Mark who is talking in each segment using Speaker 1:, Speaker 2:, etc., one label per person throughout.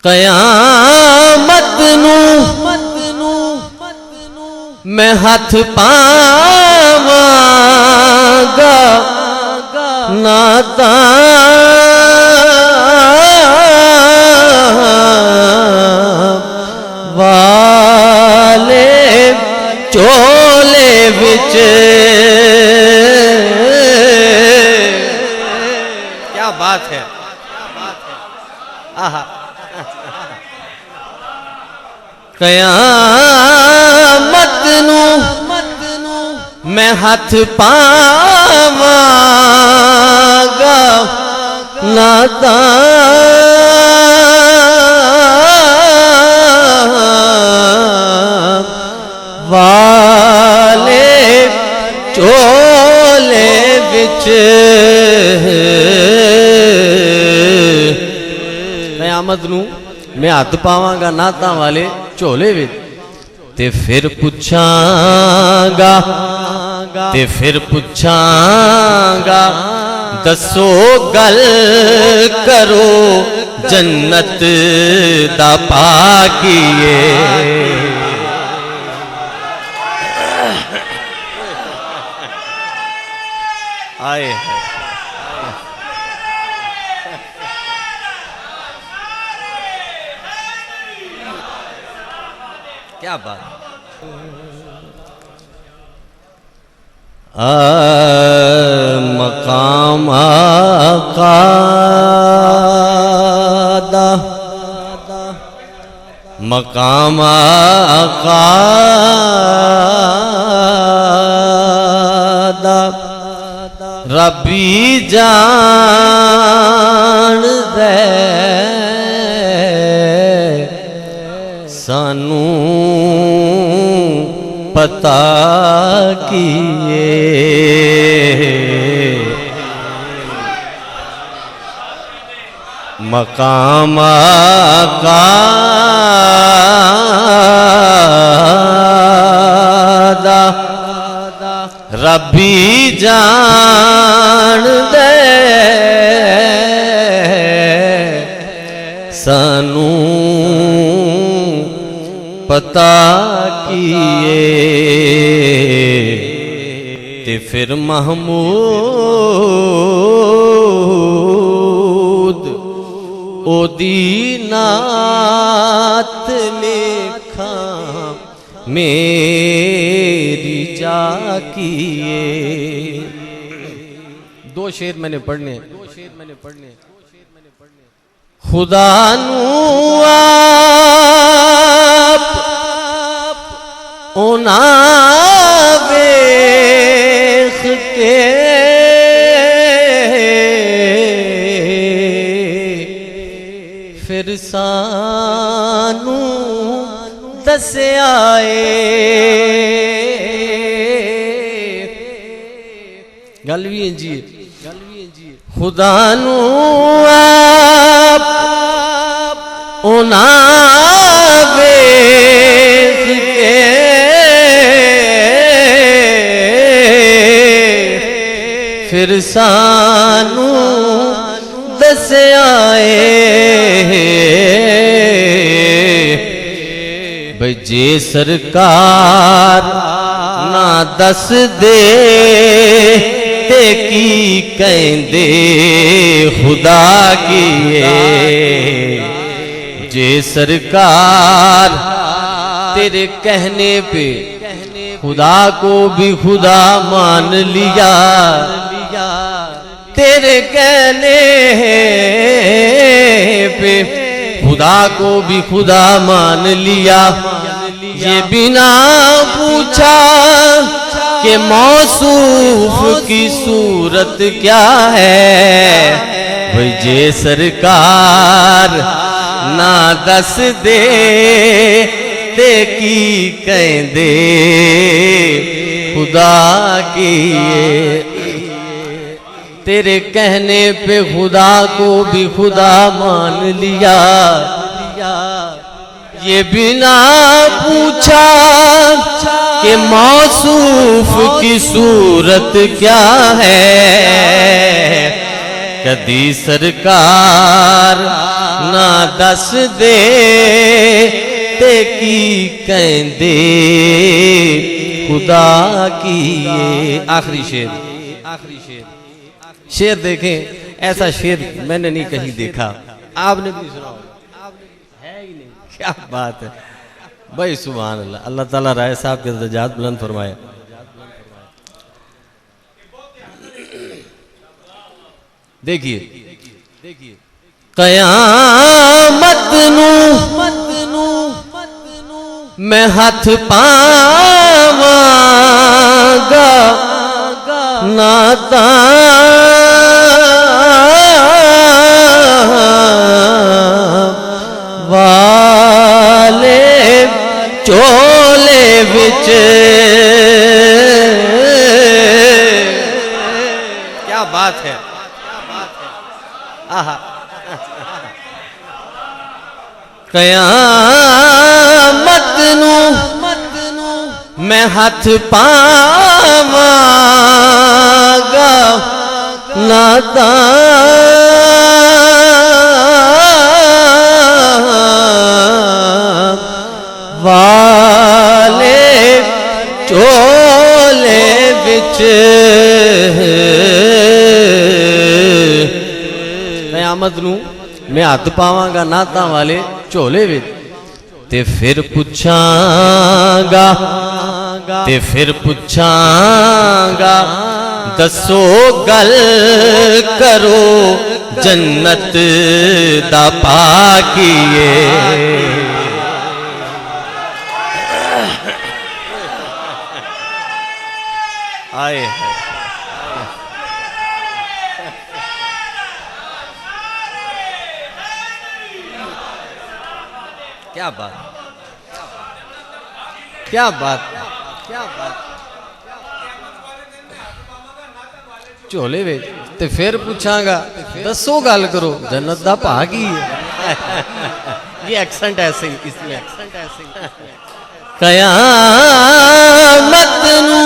Speaker 1: कयामत नू मैं हाथ पावांगा नाता वाले चोले विच। क्या बात है, आहा। कयामत नू मैं हाथ पावांगा नाता वाले चोले विच। कयामत नू मैं हाथ पावांगा नाता वाले झोले विच। ते फिर पुछांगा दसो गल करो जन्नत दा पाकीए। आए क्या बात। मकाम आकादा मकाम आकादा रब्बी जान दे सानू पता किए। मकाम आकादा रब्बी जान दे सानू पता किए। ते फिर महमूद ओदी नात लिखा मेरी जाकिए। दो शेर मैंने पढ़ने खुदा नू आप ओना वेख के फिर सानू दस्या गल भी है जी। खुदा नू आप ओना वेख के फिर सानू दस्या भाई जे सरकार ना दस दे ते की कहंदे खुदा किए। जे सरकार तेरे कहने पे खुदा को भी खुदा मान लिया, तेरे कहने पे खुदा को भी खुदा मान लिया। ये बिना पूछा कि मौसूफ की सूरत क्या है। भाई जे सरकार ना दस दे ते की कहंदे खुदा किए। तेरे कहने पे खुदा को भी खुदा मान लिया। ये बिना पूछा कि मौसूफ की सूरत क्या है। कदी सरकार ना दस दे ते की कहंदे खुदा की ये। आखिरी शेर, शेर देखें, ऐसा शेर मैंने नहीं कहीं देखा, आपने भी सुना है ही नहीं। क्या बात है भाई, सुभान अल्लाह। अल्लाह ताला राय साहब के दर्जात बुलंद फरमाए। देखिए कयामत नू मैं हाथ पावांगा नाता वाले चोले विच। क्या बात है, आहा। कयामत नू मैं हाथ पावांगा नाता वाले चोले विच। कयामत नू मैं हथ पावांगा नाता वाले झोले विच, ते फिर पुछांगा दसो गल करो जन्नत दा पाकीए। आए क्या बात, क्या बात, क्या बात। झोले वे ते फिर पूछांगा दसो गल करो जन्नत दा भागी है। ये एक्सेंट ऐसे ही, इसमें एक्सेंट ऐसे ही। कयामत नू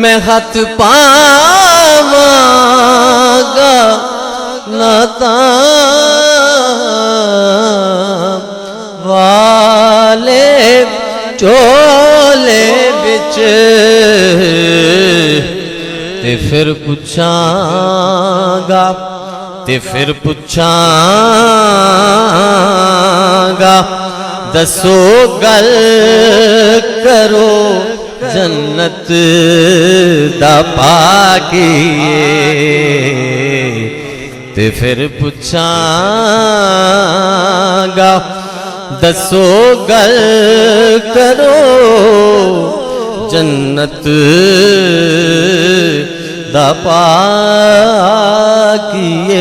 Speaker 1: मैं हाथ पावांगा नाता वाले चोले बिच, ते फिर पुछांगा दसो गल करो जन्नत दा पाकीए। ते फिर पुछांगा दसो गल करो जन्नत दा पाकीए।